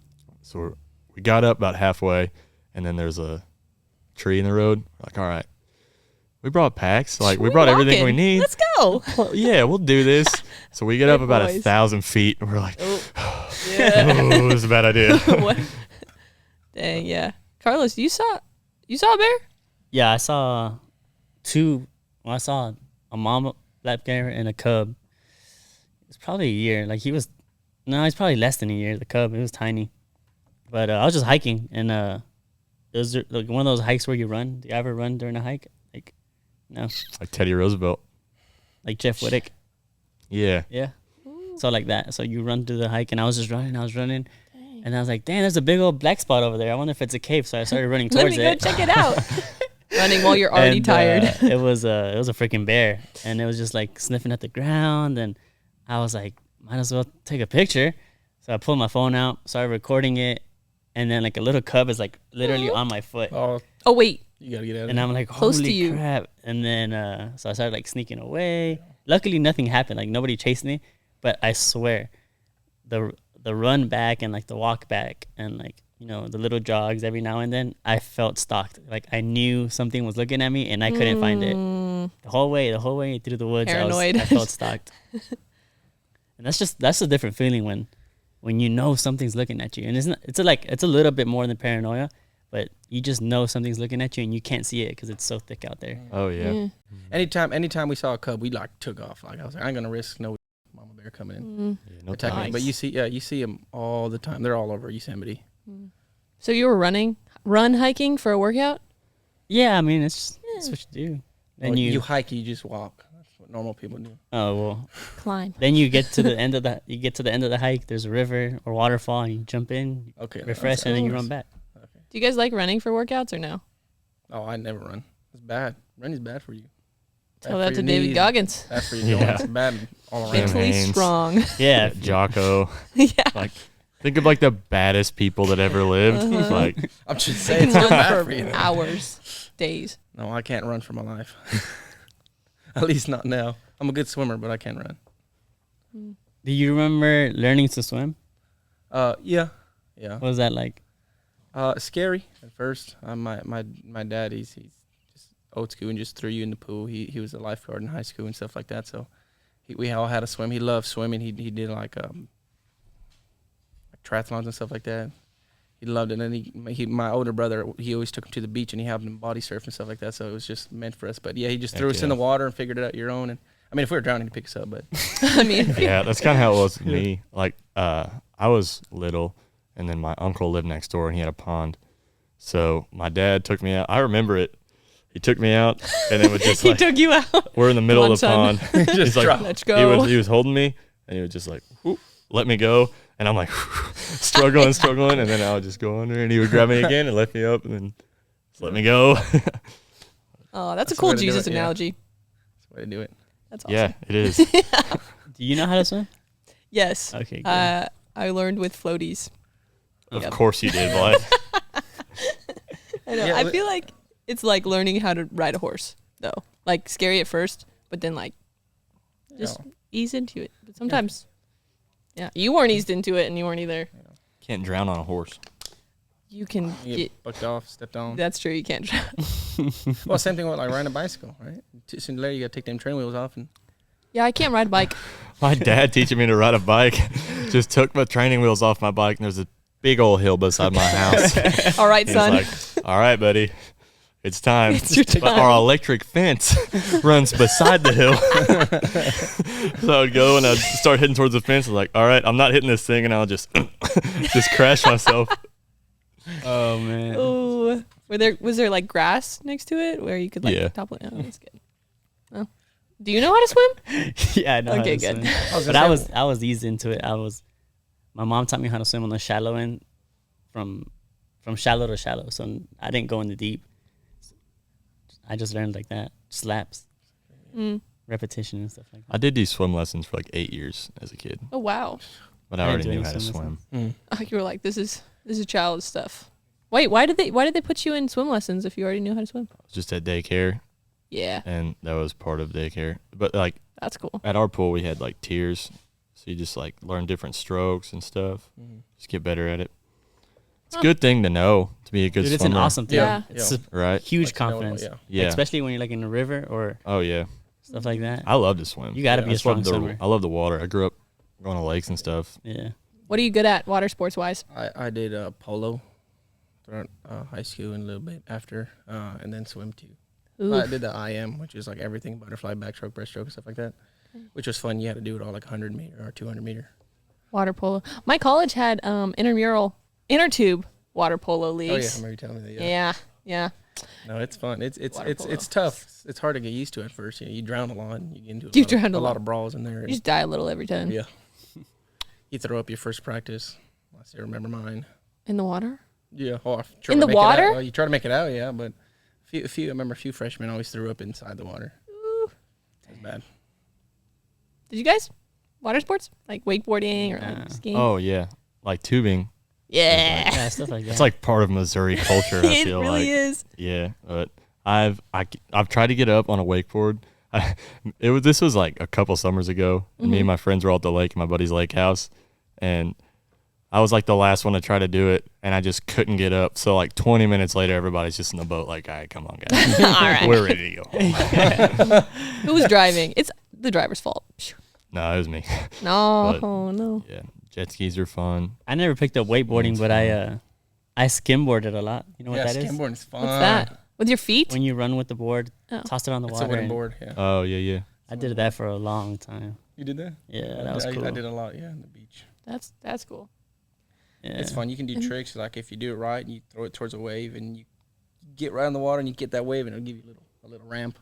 So we got up about halfway, and then there's a tree in the road. We're like, all right, we brought packs. Like, we brought everything we need. Let's go. Well, yeah, we'll do this. So we get up Big about boys. 1,000 feet, and we're like, Yeah. oh, this is a bad idea. What? Dang, yeah. Carlos, you saw a bear? Yeah, I saw two. Well, I saw a mama black bear and a cub. It's probably a year. Like he's probably less than a year. The cub, it was tiny. But I was just hiking, and it was like one of those hikes where you run. Do you ever run during a hike? Like, no, Like Teddy Roosevelt. like Jeff Whittick. Yeah. Yeah. So like that. So you run through the hike, and I was running. And I was like, damn, there's a big old black spot over there. I wonder if it's a cave. So I started running Let towards me go it. check it out. Running while you're already And, tired. it was a freaking bear, and it was just like sniffing at the ground. And I was like, might as well take a picture. So I pulled my phone out, started recording it, and then like a little cub is like literally on my foot, Oh, Oh wait. you gotta get out of and there. I'm like, Close to holy you. crap! And then so I started like sneaking away. Luckily, nothing happened. Like nobody chased me, but I swear, the run back and like the walk back and like, you know, the little jogs every now and then, I felt stalked. Like I knew something was looking at me and I couldn't find it. The whole way through the woods, Paranoid. I felt stalked. And that's a different feeling when you know something's looking at you. And it's a little bit more than paranoia, but you just know something's looking at you and you can't see it because it's so thick out there. Oh, yeah. Anytime we saw a cub, we like took off. Like I was like, I ain't gonna risk no mama bear coming in Yeah, no attacking. time. But you see them all the time. They're all over Yosemite. So you were run hiking for a workout? Yeah, I mean, that's what you do. Then Well, you you hike, you just walk. That's what normal people do. oh well. Climb. Then you get to the end of the hike. There's a river or waterfall, and you jump in, Okay. refresh, and then you run back. Do you guys like running for workouts or no? Oh, I never run. It's bad. Running's bad for you. Bad Tell for that to your David knees, Goggins. bad for your joints. Bad all around. Jim Mentally Haynes. strong. Yeah, Jocko. Yeah. Like, Think of like the baddest people that ever lived. Like, I'm just You saying, can it's not run bad for for you. hours, days. No, I can't run for my life. At least not now. I'm a good swimmer, but I can't run. Do you remember learning to swim? Yeah. What was that like? Scary at first. My dad, he's just old school and just threw you in the pool. He was a lifeguard in high school and stuff like that. So we all had to swim. He loved swimming. He did like triathlons and stuff like that. He loved it. And then my older brother, he always took him to the beach and he helped him body surf and stuff like that. So it was just meant for us. But yeah, he just threw us in the water and figured it out your own. And I mean, if we were drowning, he'd pick us up. But I mean, yeah, that's kind of how it was with me. Like, I was little, and then my uncle lived next door, and he had a pond. So my dad took me out. I remember it. He took me out, and it was just he like, took you out. we're in the middle Come of the on, pond. He's like, Let's go. He was holding me, and he was just like, whoop, let me go. And I'm like, struggling, and then I would just go under, and he would grab me again and lift me up, and then just let me go. Oh, that's a the cool way to do Jesus it, yeah. analogy. that's the way to do it. That's awesome. Yeah, it is. Do you know how to swim? Yes. Okay, good. I learned with floaties. Of Yep. course you did, Vlad. I know. Yeah, I but- feel like it's like learning how to ride a horse, though. Like scary at first, but then like just ease into it. But sometimes, yeah, you weren't eased into it, and you weren't either. Can't drown on a horse. You can You get. get bucked off, stepped on. That's true. You can't drown. Well, same thing with like riding a bicycle, right? Sooner or later, you got to take them train wheels off. And Yeah, I can't ride a bike. My dad teaching me to ride a bike just took my training wheels off my bike, and there's a big old hill beside my house. All right, He's son. like, all right, buddy, it's time. It's your But time. our electric fence runs beside the hill. So I would go and I'd start heading towards the fence. I was like, all right, I'm not hitting this thing, and I'll just just crash myself. Oh man. Oh, was there like grass next to it where you could like Yeah. topple it? Oh, that's good. Oh. Do you know how to swim? Yeah, I know. how Okay, to good. swim. But I was eased into it. My mom taught me how to swim on the shallow end, from shallow to shallow. So I didn't go in the deep. I just learned like that, slaps, repetition and stuff like that. I did do swim lessons for like 8 years as a kid, Oh wow. but I I already didn't do knew any how to swim swim. Oh, you were like, this is child stuff. Wait, why did they put you in swim lessons if you already knew how to swim? I was just at daycare, Yeah, and that was part of daycare. But like that's cool. at our pool, we had like tiers, so you just like learn different strokes and stuff. Just get better at it. It's a good thing to know to be a good Dude, it's swimmer, an awesome thing. Yeah. It's a right? huge Like, you know, confidence. yeah. Yeah. Especially when you're like in a river or Oh yeah, stuff like that. I love to swim. You gotta be a just love strong swimmer. I love the water. I grew up going to lakes and stuff. Yeah. What are you good at, water sports wise? I did polo throughout high school and a little bit after, and then swim too. I did the IM, which is like everything, butterfly, backstroke, breaststroke, and stuff like that, which was fun. You had to do it all like 100 meter or 200 meter. Water polo. My college had inner tube water polo Oh yeah, I leagues. remember you telling me that. Yeah. No, it's fun. It's Water polo. it's tough. It's hard to get used to at first. You drown a lot. And you get into You a lot, drown a a lot lot. of brawls in there. You just die a little every time. Yeah. You throw up your first practice. I still remember mine. In the water? Yeah. Oh, I tried In to the make it out. water? Well, you try to make it out, yeah, but I remember a few freshmen always threw up inside the water. Ooh. It's bad. Did you guys water sports like wakeboarding or like, skiing? Oh yeah, like tubing. yeah. Yeah, stuff like that. It's like part of Missouri culture. I It feel really like. is. Yeah, but I've tried to get up on a wakeboard. This was like a couple summers ago. And me and my friends were all at the lake in my buddy's lake house, and I was like the last one to try to do it, and I just couldn't get up. So like 20 minutes later, everybody's just in the boat. Like, all right, come on, guys, All right. we're ready to go home. Who's driving? It's the driver's fault. No, it was me. No, But- no. Yeah, jet skis are fun. I never picked up wakeboarding, but I skimboarded a lot. You know what yeah, that is? skimboarding is fun. What's that? With your feet? When you run with the board, Oh. toss it on the It's a water. wooden and- board, yeah. Oh yeah. I did that for a long time. You did that? Yeah, that was I cool. did a lot, yeah, on the beach. That's cool. Yeah. It's fun. You can do tricks like if you do it right and you throw it towards a wave and you get right in the water and you get that wave and it'll give you a little ramp.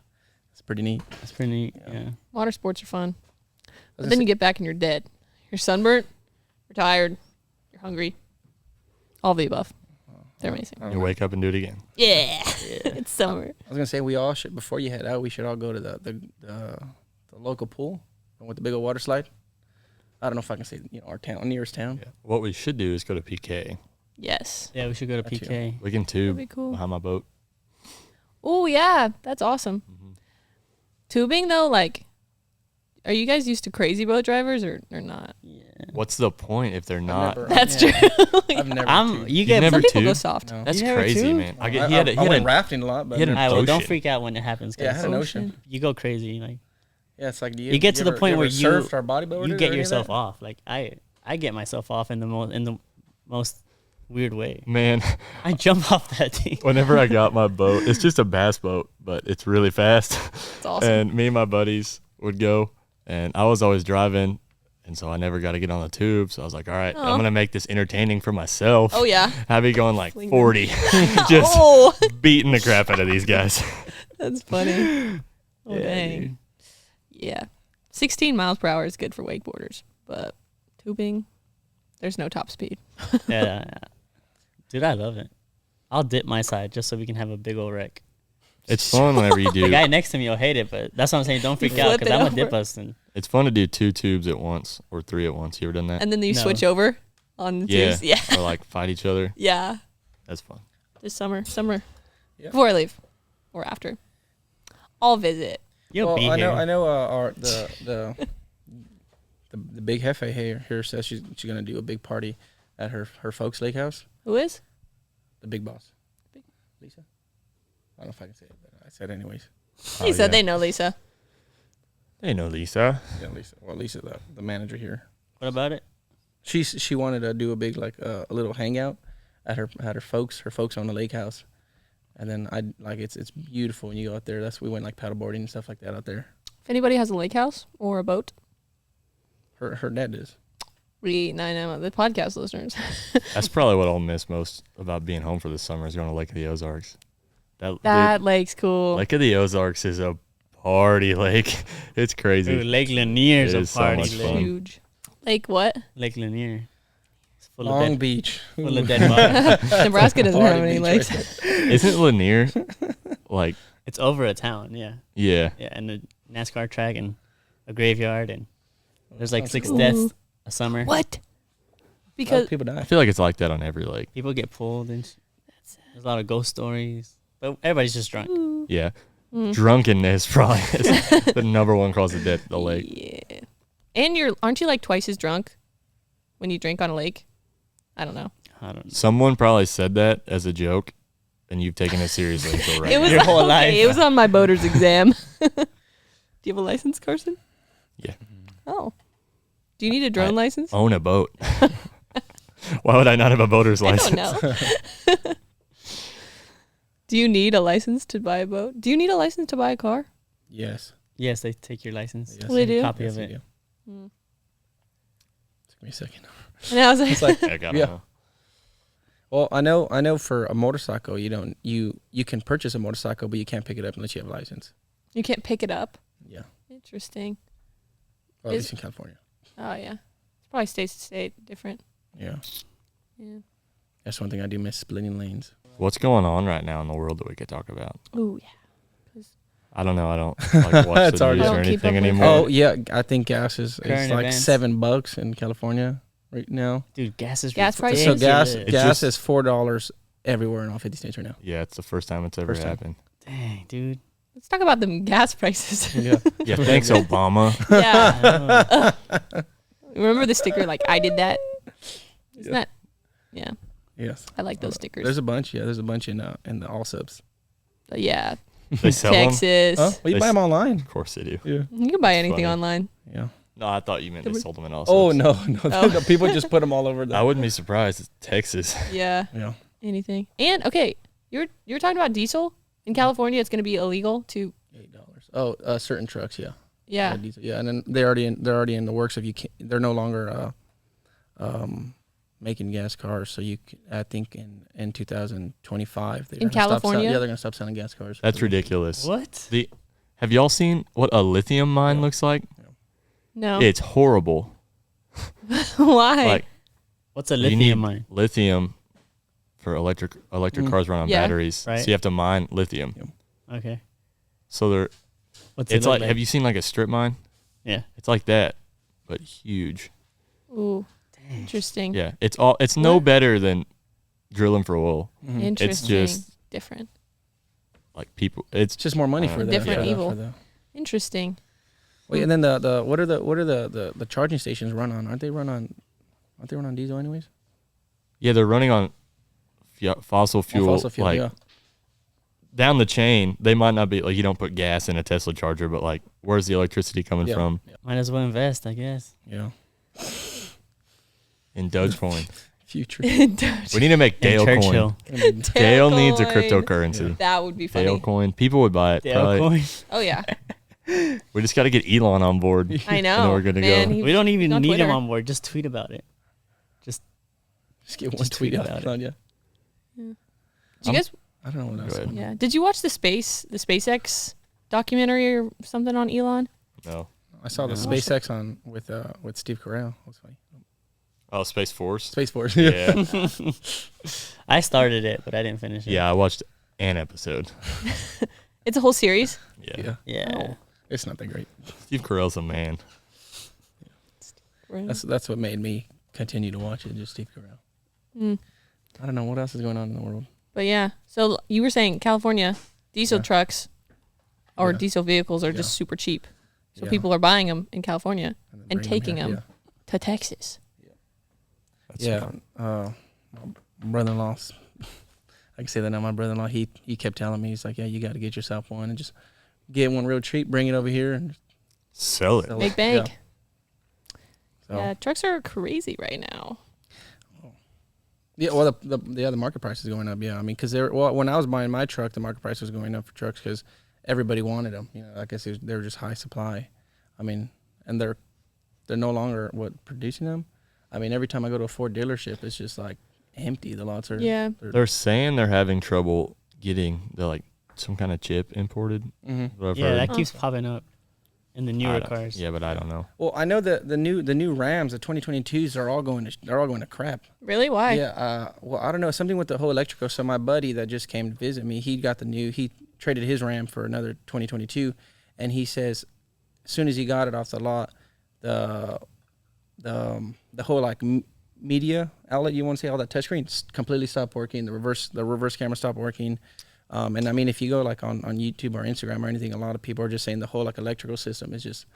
It's pretty neat. It's pretty neat. Yeah. Yeah. Water sports are fun. I But was then gonna you get back and you're dead. You're sunburnt, you're tired, you're hungry. All the above. They're amazing. You wake up and do it again. Yeah. It's summer. I was gonna say we all should before you head out. We should all go to the local pool with the big old water slide. I don't know if I can say our town, nearest town. Yeah. What we should do is go to PK. Yes. Yeah, we should go to That too. PK. We can tube That'd be cool. behind my boat. Oh yeah, that's awesome. Tubing though, like, are you guys used to crazy boat drivers or not? Yeah. What's the point if they're not? never- That's Yeah. true. I've never. tubed. You get never Some people go tubed? soft. No. That's You never crazy, tubed? man. I, He had I went a, rafting a lot, but he had an Alright, well, don't ocean. freak out when it happens. yeah, I Guys. had an ocean. You go crazy. Like Yeah, it's like You get to the point where you surfed our bodyboarders you or get any of yourself that? off. Like I get myself off in the most weird way. Man, I jump off that thing. whenever I got my boat, it's just a bass boat, but it's really fast. It's awesome. And me and my buddies would go, and I was always driving, and so I never got to get on the tube. So I was like, all right, Aw. I'm going to make this entertaining for myself. Oh yeah. Have me going like Fling 40, just Oh, beating the crap out of these guys. that's funny. Oh Yeah, dang. dude. Yeah. 16 miles per hour is good for wakeboarders, but tubing, there's no top speed. Yeah, dude, I love it. I'll dip my side just so we can have a big old wreck. It's fun whenever you The do. guy next to me will hate it, but that's what I'm saying. Don't freak out flip because it I'm gonna over. dip us. And It's fun to do 2 tubes at once or 3 at once. You ever done that? And then you No. switch over on the Yeah. tubes. Yeah. Or like fight each other. Yeah. That's fun. This summer. Yeah. Before I leave or after. I'll visit. you'll Well, be I here. know. I know. The big jefe here says she's gonna do a big party at her folks' lake house. Who is? The big boss, Lisa. I don't know if I can say it, but I said it anyways. Lisa, yeah. they know Lisa. They know Lisa. Yeah, Lisa. Well, Lisa's the manager here. What about it? She wanted to do a big a little hangout at her folks on the lake house, and then it's beautiful when you go out there. We went like paddleboarding and stuff like that out there. If anybody has a lake house or a boat, Her dad is. I know the podcast listeners. That's probably what I'll miss most about being home for the summer is going to Lake of the Ozarks. That lake's cool. Lake of the Ozarks is a party lake. It's crazy. Dude, Lake Lanier's It a is so party. much lake. fun. Huge. Lake what? Lake Lanier. It's full of Long dead, Beach. full of dead bodies. Nebraska doesn't have Party any beach lakes. Isn't Lanier like, It's over a town. Yeah, yeah. yeah, and a NASCAR track and a graveyard and there's like Sounds 6 cool. deaths a summer. What? Because Because people I die. feel like it's like that on every lake. People get pulled and there's a lot of ghost stories. But everybody's just drunk. Yeah. Drunkenness probably is the number one cause of death at the lake. Yeah. And aren't you like twice as drunk when you drink on a lake? I don't know. I don't know. Someone probably said that as a joke, and you've taken it seriously until right It was now. Your whole okay, life. It was on my boater's exam. Do you have a license, Carson? Yeah. Oh. Do you need a drone license? Own a boat. Why would I not have a boater's I license? don't know. Do you need a license to buy a boat? Do you need a license to buy a car? Yes. Yes, they take your license. Yes. They Take a do? Copy Yes, of you it. do. Took me a second. And I was like, It's like, Heck, I don't Yeah. know. well, I know for a motorcycle, you can purchase a motorcycle, but you can't pick it up unless you have a license. you can't pick it up. Yeah. Interesting. Well, at Is- least in California. Oh yeah. It's probably state to state different. Yeah. Yeah. That's one thing I do miss, splitting lanes. What's going on right now in the world that we could talk about? Oh yeah. I don't know. I don't like watch It's the hard news to- or I don't keep anything up with anymore. Oh yeah, I think gas is Current like events. $7 in California right now. Dude, gas is Gas prices? So ridiculous. gas just- is $4 everywhere in all 50 states right now. Yeah, it's the first time it's ever First time. happened. Dang, dude. Let's talk about them gas prices. Yeah. Yeah, thanks, Obama. yeah. Remember the sticker like I did that? Isn't Yeah. that? Yeah. Yes. I like those stickers. There's a bunch. Yeah, there's a bunch in the all subs. Yeah. They sell them? Texas. Huh? Well, you They buy them online. Of course they do. Yeah. You can buy anything funny. online. Yeah. No, I thought you meant they sold them in all Oh subs. no, Oh. no, people just put them all over the. I wouldn't be surprised. It's Texas. Yeah. Yeah. Anything. And okay, you're talking about diesel in California. It's going to be illegal to. $8. Oh, certain trucks. Yeah. Yeah. Diesel. Yeah, and then they're already in the works of you. They're no longer making gas cars. So I think in 2025 In California? they're gonna stop selling gas cars. That's ridiculous. What? Have y'all seen what a lithium mine Yeah. looks like? No. It's horrible. Why? Like What's a you need lithium mine? lithium for electric cars run on Yeah. batteries. Right. So you have to mine lithium. Okay. So What's it it's look like, have you seen like a strip mine? Yeah. It's like that, but huge. Ooh, interesting. Yeah, it's no What? better than drilling for oil. Interesting. just- different. Like people, it's It's just more money for the Different for the- evil. for the- Interesting. Wait, and then the what are the charging stations run on? Aren't they run on diesel anyways? yeah, they're running on fossil fuel. Fossil fuel, like yeah. down the chain, they might not be like you don't put gas in a Tesla charger, but like where's the electricity coming Yeah. from? Might as well invest, I guess. Yeah. In Dogecoin. Future. We need to make And Dale coin. Churchill. Dale needs a Coin. cryptocurrency. That would be funny. Dale coin. People would buy it. Dale probably. coin. Oh yeah, We just got to get Elon on board. I know. And then we're good to Man, go. he- We don't even on need him Twitter. on board. Just tweet about it. Just get one Just tweet tweet out about it. on you. Did you guys? I don't know what else. Go ahead. Yeah. Did you watch the SpaceX documentary or something on Elon? No. I saw the No. SpaceX on with Steve Carell. That's funny. Oh, Space Force. Space Force. Yeah. I started it, but I didn't finish it. Yeah, I watched an episode. It's a whole series. Yeah. Yeah. Oh. It's not that great. Steve Carell's a man. Right. That's what made me continue to watch it. Just Steve Carell. Mm. I don't know what else is going on in the world. But yeah, so you were saying California diesel Yeah. trucks or Yeah. diesel vehicles are Yeah. just super cheap. So Yeah. people are buying them in California then and bring taking here. them to Texas. That's Yeah. fun. My brother-in-law. I can say that now. My brother-in-law. He kept telling me, he's like, yeah, you got to get yourself one and just get one real cheap, bring it over here and Sell it. sell Make it. bank. Yeah. So, Yeah, trucks are crazy right now. yeah, well, the market price is going up. Yeah, I mean, because when I was buying my truck, the market price was going up for trucks because everybody wanted them. You know, I guess they were just high supply. I mean, and they're no longer producing them. I mean, every time I go to a Ford dealership, it's just like empty. The lots are Yeah. They're saying they're having trouble getting some kind of chip imported. Mhm. What I've Yeah, heard. that keeps popping up in the I newer don't- cars. Yeah, but I don't know. Well, I know that the new Rams, the 2022s, are all going to crap. Really? Why? Yeah. Well, I don't know, something with the whole electrical. So my buddy that just came to visit me, he traded his Ram for another 2022, and he says, as soon as he got it off the lot, the whole like media outlet, you want to say, all that touchscreen completely stopped working. The reverse camera stopped working. And I mean, if you go like on YouTube or Instagram or anything, a lot of people are just saying the whole like electrical system is just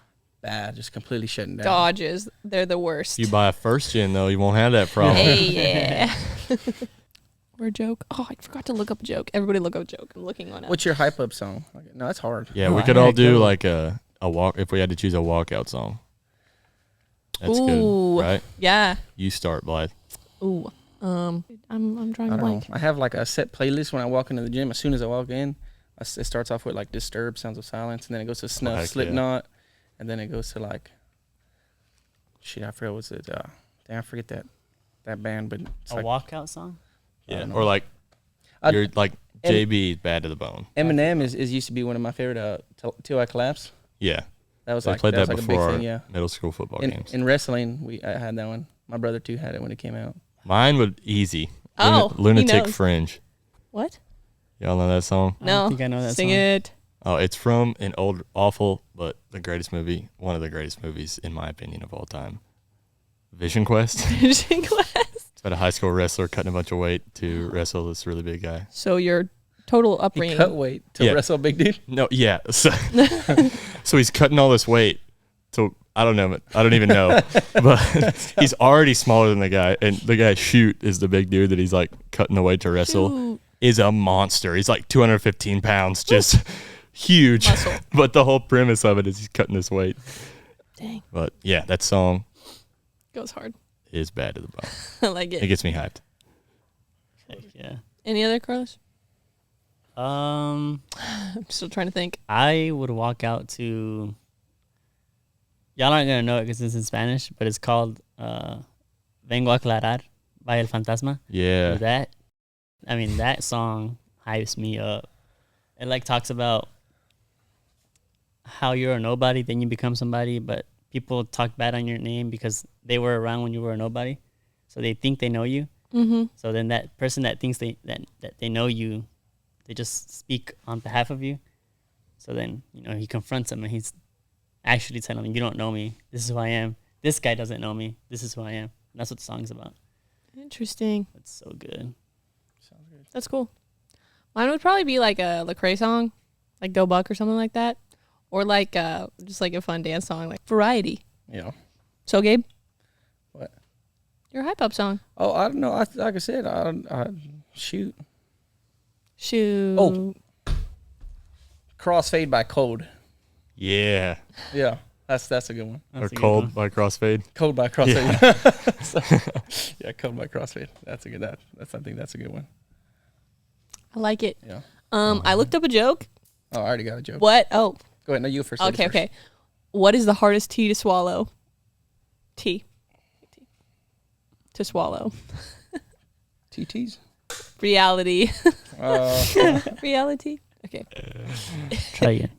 bad, just completely shutting down. Dodges. They're the worst. If you buy a first gen though, you won't have that problem. Hey, yeah. Or a joke. Oh, I forgot to look up a joke. Everybody look up a joke. I'm looking one up. What's your hype up song? Okay, no, that's hard. Yeah, Oh, we I could had all a do good one. like a walk if we had to choose a walkout song. That's Ooh. good, right? Yeah. You start, Blythe. Ooh. I'm drawing I a don't know. blank. I have like a set playlist when I walk into the gym. As soon as I walk in, it starts off with like Disturbed, Sounds of Silence, and then it goes to Snuff, heck yeah. Slipknot, and then it goes to like, I forget what's it. I forget that band, but it's A like walkout song? I Yeah, don't know. or like I- you're like and- JB, Bad to the Bone. Eminem is used to be one of my favorite. Till I Collapse. Yeah, That was they like played that that, was like a before big our thing. Yeah. middle school football games. In wrestling, I had that one. My brother too had it when it came out. Mine would easy. Oh, he Lunatic knows. Fringe. What? Y'all know that song? I No. don't think I know that Sing song. it. Oh, it's from an old, awful, but the greatest movie, one of the greatest movies in my opinion of all time. Vision Quest. Vision Quest. It's about a high school wrestler cutting a bunch of weight to wrestle this really big guy. So your total He upbringing. cut weight to Yeah. wrestle a big dude. No, yeah. So, so he's cutting all this weight. So I don't know. I don't even know. But he's already smaller than the guy. And the guy Shoot is the big dude that he's like cutting the weight to wrestle. Shoot. Is a monster. He's like 215 pounds. Just huge. Muscle. But the whole premise of it is he's cutting this weight. Dang. But yeah, that song Goes hard. is Bad to the Bone. I like It it. gets me hyped. Heck yeah. Any other, Carlos? Um, I'm still trying to think. I would walk out to. Y'all aren't gonna know it because it's in Spanish, but it's called "Vengo a aclarar" by El Fantasma. Yeah. That song hypes me up. It like talks about how you're a nobody, then you become somebody, but people talk bad on your name because they were around when you were a nobody, so they think they know you. Mm-hmm. So then that person that thinks that they know you, they just speak on behalf of you. So then he confronts him and he's actually telling him, "You don't know me. This is who I am. this guy doesn't know me. This is who I am. And that's what the song's about. Interesting. It's so good. Sounds good. That's cool. Mine would probably be like a Lecrae song, like Go Buck or something like that. Or like just like a fun dance song, like Variety. Yeah. So, Gabe? What? Your hype up song. Oh, I don't know. Like I said, I shoot. Shoot. Oh. Crossfade by Code. Yeah. Yeah. That's a good one. Or That's a good Cold one. by Crossfade. Code by Crossfade. Yeah, Code by Crossfade. That's a good. I think that's a good one. I like it. Yeah. I looked up a joke. Oh, I already got a joke. What? Oh, Go ahead. No, you first. okay, okay. What is the hardest tea to swallow? Tea. To swallow. TTs. Reality. Uh, Reality. Okay. Try again.